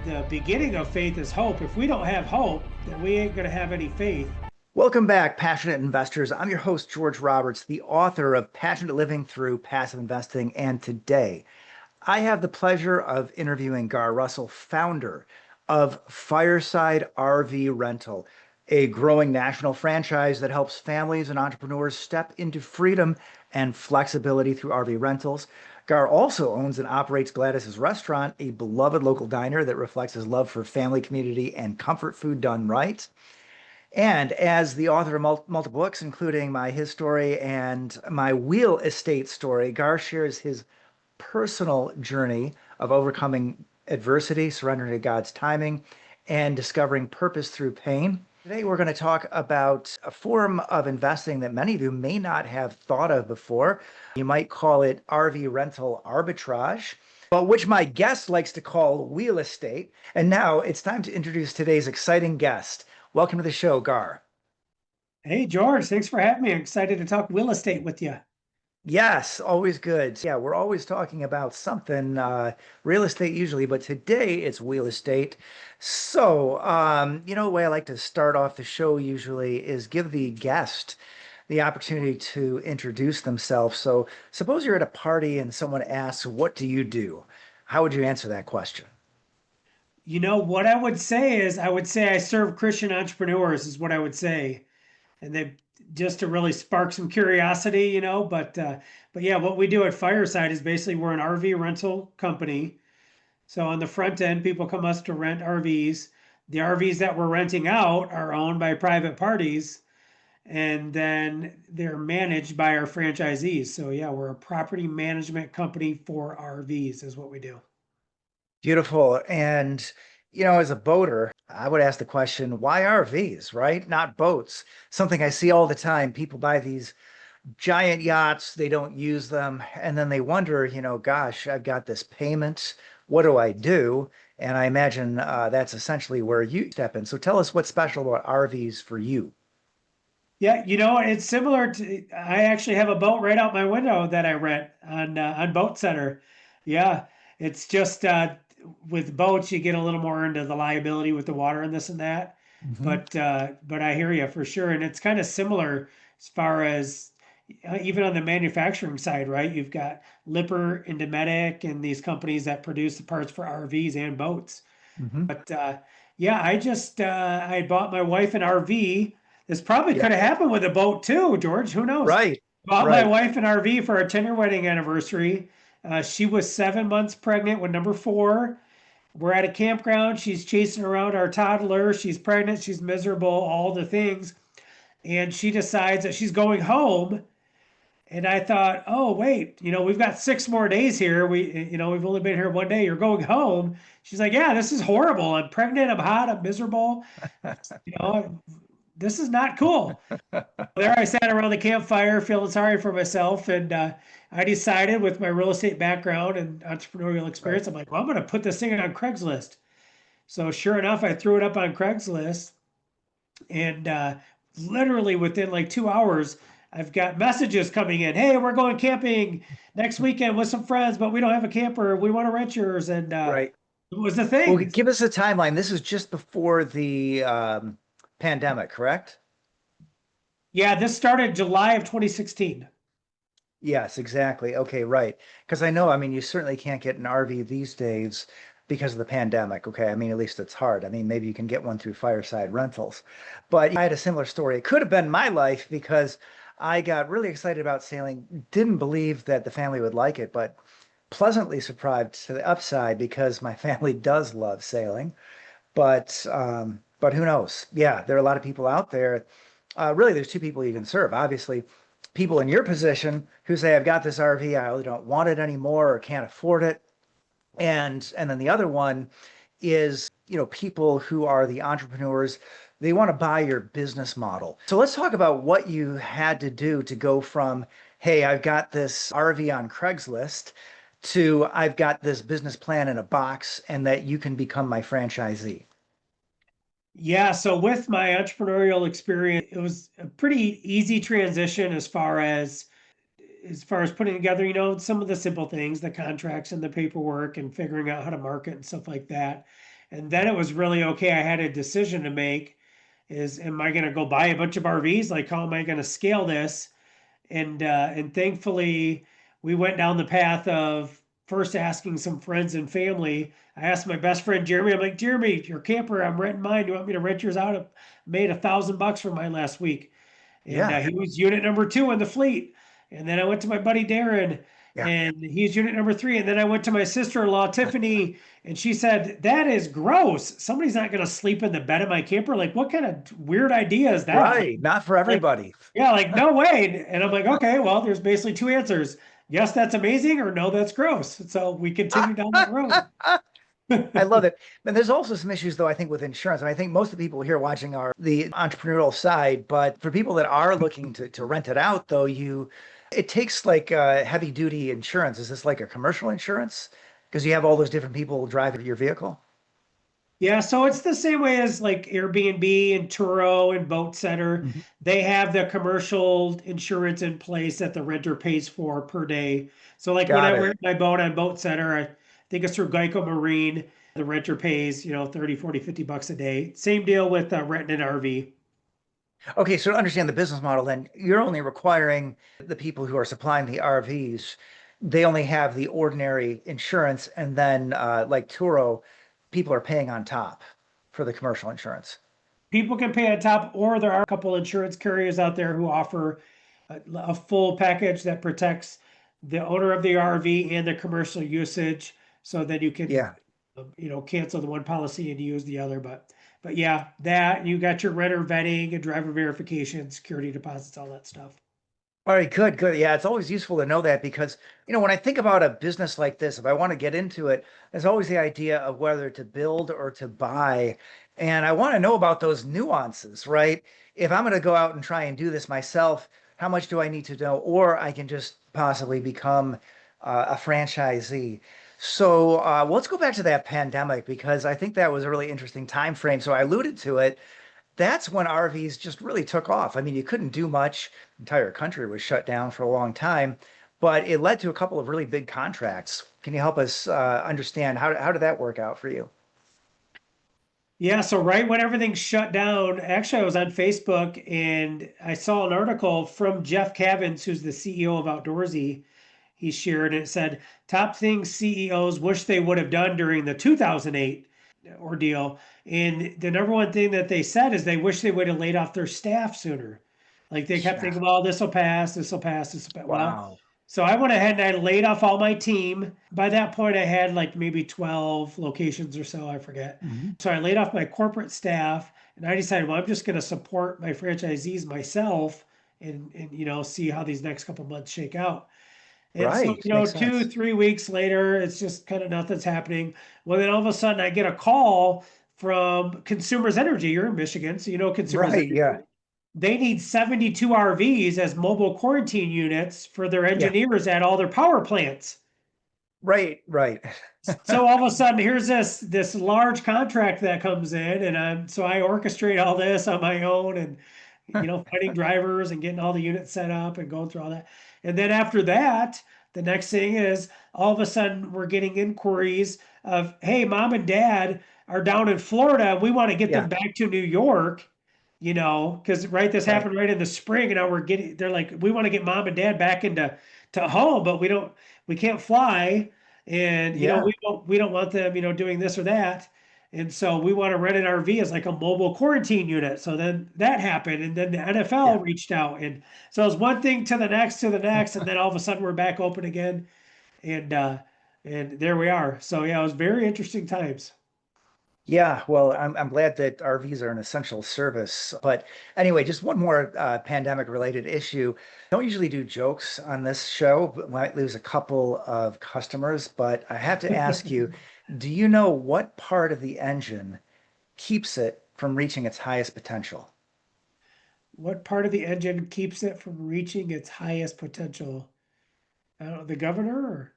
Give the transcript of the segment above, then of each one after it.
The beginning of faith is hope. If we don't have hope, then we ain't going to have any faith. Welcome back, passionate investors. I'm your host, George Roberts, the author of Passionate Living Through Passive Investing. And today, I have the pleasure of interviewing Garr Russell, founder of Fireside RV Rental, a growing national franchise that helps families and entrepreneurs step into freedom and flexibility through RV rentals. Garr also owns and operates Gladys Restaurant, a beloved local diner that reflects his love for family, community, and comfort food done right. And as the author of multiple books, including my his story and my real estate story, Garr shares his personal journey of overcoming adversity, surrendering to God's timing, and discovering purpose through pain. Today, we're going to talk about a form of investing that many of you may not have thought of before. You might call it RV rental arbitrage, but which my guest likes to call wheel estate. And now it's time to introduce today's exciting guest. Welcome to the show, Garr. Hey, George, thanks for having me. I'm excited to talk real estate with you. Yes, always good. Yeah, we're always talking about something, real estate usually, but today it's real estate. So, the way I like to start off the show usually is give the guest the opportunity to introduce themselves. So, suppose you're at a party and someone asks, "What do you do?" How would you answer that question? What I would say is I serve Christian entrepreneurs is what I would say. And they just to really spark some curiosity, but yeah, what we do at Fireside is basically we're an RV rental company. So on the front end, people come us to rent RVs. The RVs that we're renting out are owned by private parties, and then they're managed by our franchisees. So yeah, we're a property management company for RVs is what we do. Beautiful. And, as a boater, I would ask the question, why RVs, right? Not boats. Something I see all the time. People buy these giant yachts, they don't use them, and then they wonder, gosh, I've got this payment. What do I do? And I imagine that's essentially where you step in. So tell us what's special about RVs for you. Yeah, it's similar to I actually have a boat right out my window that I rent on Boat Center. Yeah, it's just with boats you get a little more into the liability with the water and this and that. Mhm. But I hear you for sure, and it's kind of similar as far as even on the manufacturing side, right? You've got Lipper and Dometic and these companies that produce the parts for RVs and boats. Mhm. But yeah, I bought my wife an RV. This probably Yeah. could have happened with a boat too, George. Who knows? Right. Bought my Right. wife an RV for our 10-year wedding anniversary. She was 7 months pregnant with number four. We're at a campground. She's chasing around our toddler. She's pregnant. She's miserable, all the things. And she decides that she's going home. And I thought, oh, wait, we've got 6 more days here. We've only been here one day. You're going home. She's like, yeah, this is horrible. I'm pregnant. I'm hot. I'm miserable. You know, this is not cool. There I sat around the campfire feeling sorry for myself. And I decided with my real estate background and entrepreneurial Right. experience, I'm like, well, I'm going to put this thing on Craigslist. So sure enough, I threw it up on Craigslist. And literally within like 2 hours, I've got messages coming in. Hey, we're going camping next weekend with some friends, but we don't have a camper. We want to rent yours. And Right. it was the Well, thing. give us a timeline. This is just before the pandemic, correct? Yeah, this started July of 2016. Yes, exactly. Okay, right. Because I know, I mean, you certainly can't get an RV these days because of the pandemic. Okay, I mean, at least it's hard. I mean, maybe you can get one through Fireside Rentals. But I had a similar story. It could have been my life because I got really excited about sailing, didn't believe that the family would like it, but pleasantly surprised to the upside because my family does love sailing. But who knows? Yeah, there are a lot of people out there. Really, there's two people you can serve. Obviously, people in your position who say, "I've got this RV, I really don't want it anymore or can't afford it," and then the other one is, people who are the entrepreneurs. They want to buy your business model. So let's talk about what you had to do to go from, "Hey, I've got this RV on Craigslist," to "I've got this business plan in a box and that you can become my franchisee." Yeah, so with my entrepreneurial experience, it was a pretty easy transition as far as putting together, some of the simple things, the contracts and the paperwork and figuring out how to market and stuff like that. And then it was really okay. I had a decision to make is, am I going to go buy a bunch of RVs? Like, how am I going to scale this? And thankfully we went down the path of first asking some friends and family. I asked my best friend Jeremy. I'm like, Jeremy, your camper, I'm renting mine. You want me to rent yours out? I made $1,000 for mine last week, and Yeah. he was unit number 2 in the fleet. And then I went to my buddy Darren, Yeah. and he's unit number 3. And then I went to my sister-in-law Tiffany, and she said, "That is gross. Somebody's not going to sleep in the bed of my camper. Like, what kind of weird idea is that?" Right. Not for Like, everybody. yeah, like, no way. And I'm like, okay, well, there's basically 2 answers. Yes, that's amazing, or no, that's gross. So we continue down that road. I love it. And there's also some issues, though, I think, with insurance. And I think most of the people here watching are the entrepreneurial side. But for people that are looking to rent it out, though, it takes like heavy duty insurance. Is this like a commercial insurance? Because you have all those different people driving your vehicle? Yeah, so it's the same way as like Airbnb and Turo and Boat Center. Mhm. They have the commercial insurance in place that the renter pays for per day. So like when I Got it. rent my boat on Boat Center, I think it's through Geico Marine. The renter pays, 30, 40, $50 a day. Same deal with renting an RV. Okay, so to understand the business model, then you're only requiring the people who are supplying the RVs, they only have the ordinary insurance, and then like Turo, people are paying on top for the commercial insurance. People can pay on top, or there are a couple insurance carriers out there who offer a full package that protects the owner of the RV and the commercial usage, so that you can, Yeah. cancel the one policy and use the other. But yeah, that you got your renter vetting and driver verification, security deposits, all that stuff. All right, good, good. Yeah, it's always useful to know that because, when I think about a business like this, if I want to get into it, there's always the idea of whether to build or to buy. And I want to know about those nuances, right? If I'm going to go out and try and do this myself, how much do I need to know? Or I can just possibly become a franchisee. So let's go back to that pandemic because I think that was a really interesting time frame. So I alluded to it. That's when RVs just really took off. I mean, you couldn't do much. The entire country was shut down for a long time, but it led to a couple of really big contracts. Can you help us understand how did that work out for you? Yeah, so right when everything shut down, actually, I was on Facebook and I saw an article from Jeff Cavins, who's the CEO of Outdoorsy. He shared and it said, top things CEOs wish they would have done during the 2008 ordeal. And the number one thing that they said is they wish they would have laid off their staff sooner. Like they kept Yeah. thinking, well, this will pass, this will pass, this will pass. Well, Wow. so I went ahead and I laid off all my team. By that point, I had like maybe 12 locations or so, I forget. Mhm. So I laid off my corporate staff and I decided, well, I'm just going to support my franchisees myself and see how these next couple months shake out. And so, Right. Makes two, sense. 3 weeks later, it's just kind of nothing's happening. Well, then all of a sudden I get a call from Consumers Energy. You're in Michigan, so you know Consumers Right. Energy. Yeah. They need 72 RVs as mobile quarantine units for their Yeah. engineers at all their power plants. Right. Right. So all of a sudden, here's this large contract that comes in, and I orchestrate all this on my own, and finding drivers and getting all the units set up and going through all that. And then after that, the next thing is all of a sudden we're getting inquiries of, hey, mom and dad are down in Florida. We want to get them Yeah. back to New York, because this Right. happened right in the spring, and now they're like, we want to get mom and dad back to home, but we can't fly, and Yeah. we don't want them, doing this or that. And so we want to rent an RV as like a mobile quarantine unit. So then that happened. And then the NFL Yeah. reached out. And so it was one thing to the next to the next. And then all of a sudden we're back open again. And there we are. So yeah, it was very interesting times. Yeah, well, I'm glad that RVs are an essential service. But anyway, just one more pandemic related issue. Don't usually do jokes on this show, but might lose a couple of customers. But I have to ask you, do you know what part of the engine keeps it from reaching its highest potential? What part of the engine keeps it from reaching its highest potential? I don't know, the governor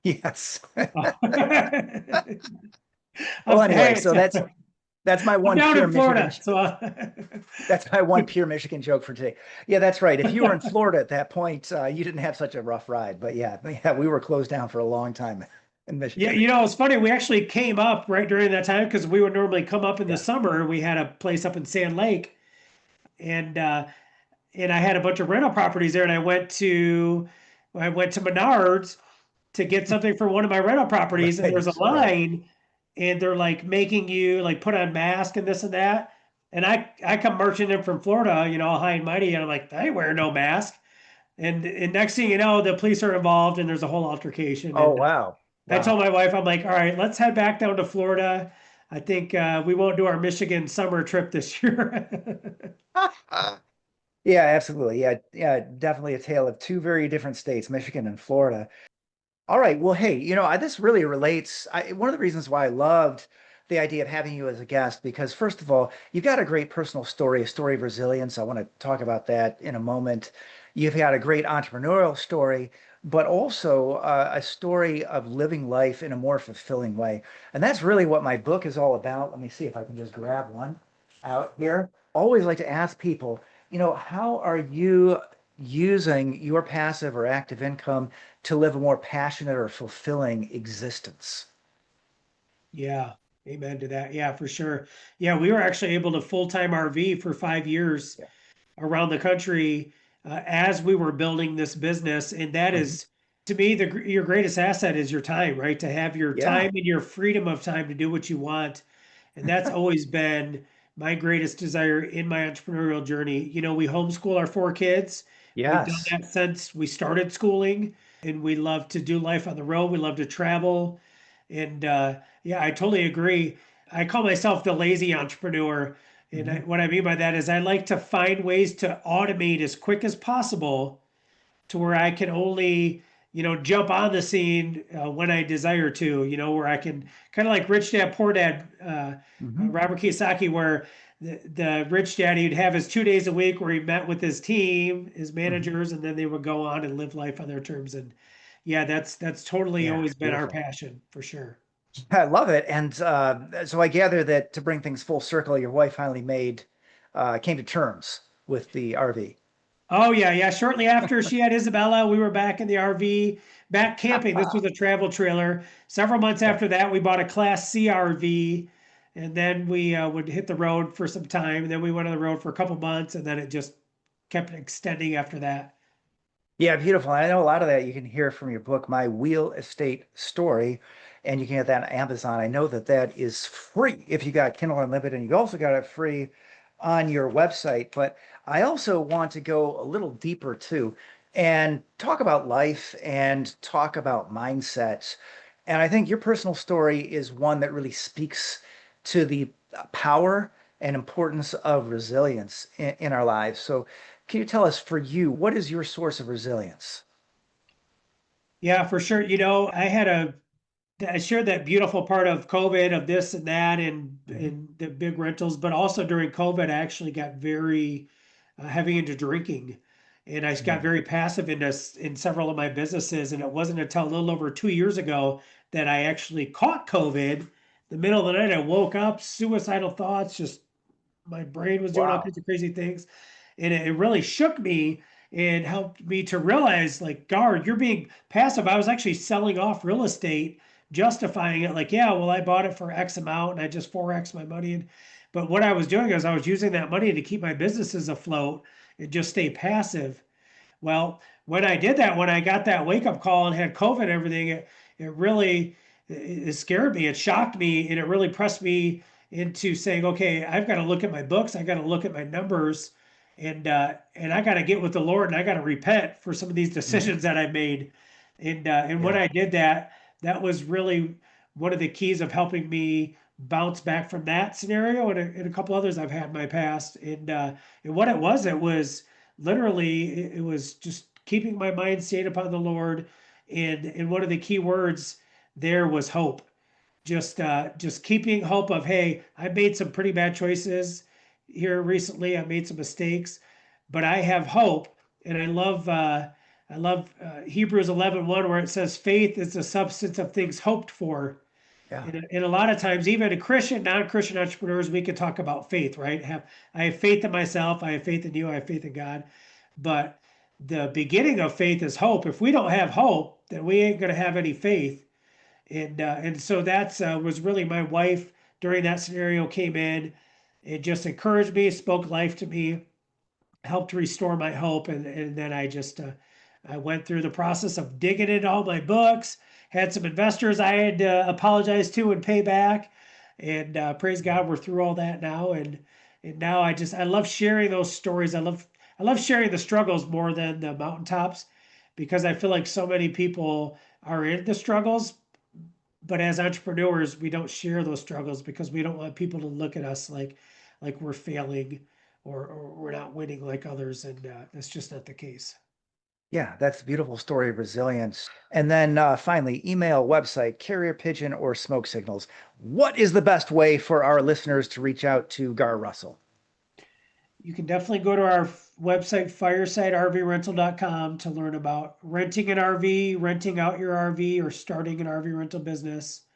Yes. or? Well, anyway, Hey, so that's my I'm one down pure in Michigan. Florida. So That's my one pure Michigan joke for today. Yeah, that's right. If you were in Florida at that point, you didn't have such a rough ride. But yeah, we were closed down for a long time. in Yeah, Michigan. it's funny. We actually came up right during that time because we would normally come up in the Yeah. summer. We had a place up in Sand Lake, and and I had a bunch of rental properties there, and I went to Menards to get something for one of my rental properties, and Right. there's a Saw that. line, and they're like making you like put on mask and this and that. And I come marching in from Florida, high and mighty, and I'm like, I ain't wearing no mask. And next thing you know, the police are involved, and there's a whole altercation. Oh, And wow. I told Wow. my wife, I'm like, all right, let's head back down to Florida. I think we won't do our Michigan summer trip this year. Yeah, absolutely. Yeah, yeah, definitely a tale of two very different states, Michigan and Florida. All right. Well, hey, this really relates. One of the reasons why I loved the idea of having you as a guest, because first of all, you've got a great personal story, a story of resilience. I want to talk about that in a moment. You've got a great entrepreneurial story, but also a story of living life in a more fulfilling way. And that's really what my book is all about. Let me see if I can just grab one out here. Always like to ask people, how are you using your passive or active income to live a more passionate or fulfilling existence? Yeah, amen to that. Yeah, for sure. Yeah, we were actually able to full-time RV for 5 years Yeah. around the country as we were building this business. And that Mhm. is, to me, your greatest asset is your time, right? To have your Yeah. time and your freedom of time to do what you want. And that's always been my greatest desire in my entrepreneurial journey. We homeschool our 4 kids. We've done Yes. that since we started schooling, and we love to do life on the road. We love to travel. And yeah, I totally agree. I call myself the lazy entrepreneur. And Mhm. what I mean by that is I like to find ways to automate as quick as possible to where I can only, jump on the scene when I desire to, where I can kind of like Rich Dad Poor Dad, Mhm. Robert Kiyosaki, where the rich daddy would have his 2 days a week where he met with his team, his Mhm. managers, and then they would go on and live life on their terms. And yeah, that's totally Yeah, always been our beautiful. passion for sure. I love it. And so I gather that to bring things full circle, your wife finally came to terms with the RV. Oh yeah, yeah. Shortly after she had Isabella, we were back in the RV, back camping. This was a travel trailer. Several months Yeah. after that, we bought a Class C RV, and then we would hit the road for some time. And then we went on the road for a couple months, and then it just kept extending after that. Yeah, beautiful. I know a lot of that you can hear from your book, My Real Estate Story, and you can get that on Amazon. I know that that is free if you got Kindle Unlimited, and you also got it free on your website. But I also want to go a little deeper too and talk about life and talk about mindsets. And I think your personal story is one that really speaks to the power and importance of resilience in our lives. So can you tell us, for you, what is your source of resilience? Yeah, for sure. I shared that beautiful part of COVID of this and that Mhm. and the big rentals, but also during COVID, I actually got very heavy into drinking, and I got Mm. very passive in several of my businesses. And it wasn't until a little over 2 years ago that I actually caught COVID. The middle of the night, I woke up, suicidal thoughts, just my brain was doing all Wow. kinds of crazy things, and it really shook me and helped me to realize, like, Garr, you're being passive. I was actually selling off real estate, justifying it like, yeah, well, I bought it for X amount and I just 4X my money. But what I was doing is I was using that money to keep my businesses afloat and just stay passive. Well, when I did that, when I got that wake up call and had COVID and everything, it really it scared me. It shocked me, and it really pressed me into saying, okay, I've got to look at my books. I got to look at my numbers, and I got to get with the Lord, and I got to repent for some of these Mhm. decisions that I made. And when Yeah. I did that, that was really one of the keys of helping me bounce back from that scenario and a couple others I've had in my past. And what it was literally it was just keeping my mind stayed upon the Lord, and one of the key words there was hope. Just keeping hope of, hey, I made some pretty bad choices here recently. I made some mistakes, but I have hope. And I love Hebrews 11:1, where it says faith is the substance of things hoped for. Yeah. And a lot of times, even in Christian, non-Christian entrepreneurs, we can talk about faith, right? I have faith in myself, I have faith in you, I have faith in God. But the beginning of faith is hope. If we don't have hope, then we ain't going to have any faith. And so that's was really my wife during that scenario came in. It just encouraged me, spoke life to me, helped restore my hope, and then I went through the process of digging into all my books. Had some investors I had to apologize to and pay back, and praise God, we're through all that now. And now I love sharing those stories. I love sharing the struggles more than the mountaintops, because I feel like so many people are in the struggles, but as entrepreneurs, we don't share those struggles because we don't want people to look at us like we're failing, or we're not winning like others, and that's just not the case. Yeah, that's a beautiful story of resilience. And then finally, email, website, carrier pigeon, or smoke signals. What is the best way for our listeners to reach out to Garr Russell? You can definitely go to our website, firesidervrental.com, to learn about renting an RV, renting out your RV, or starting an RV rental business.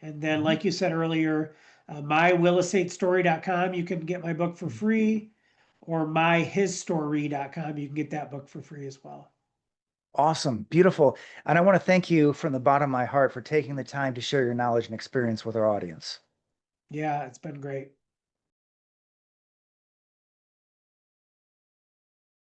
And then, Mhm. like you said earlier, mywillestatestory.com, you can get my book for free, or myhisstory.com, you can get that book for free as well. Awesome, beautiful. And I want to thank you from the bottom of my heart for taking the time to share your knowledge and experience with our audience. Yeah, it's been great.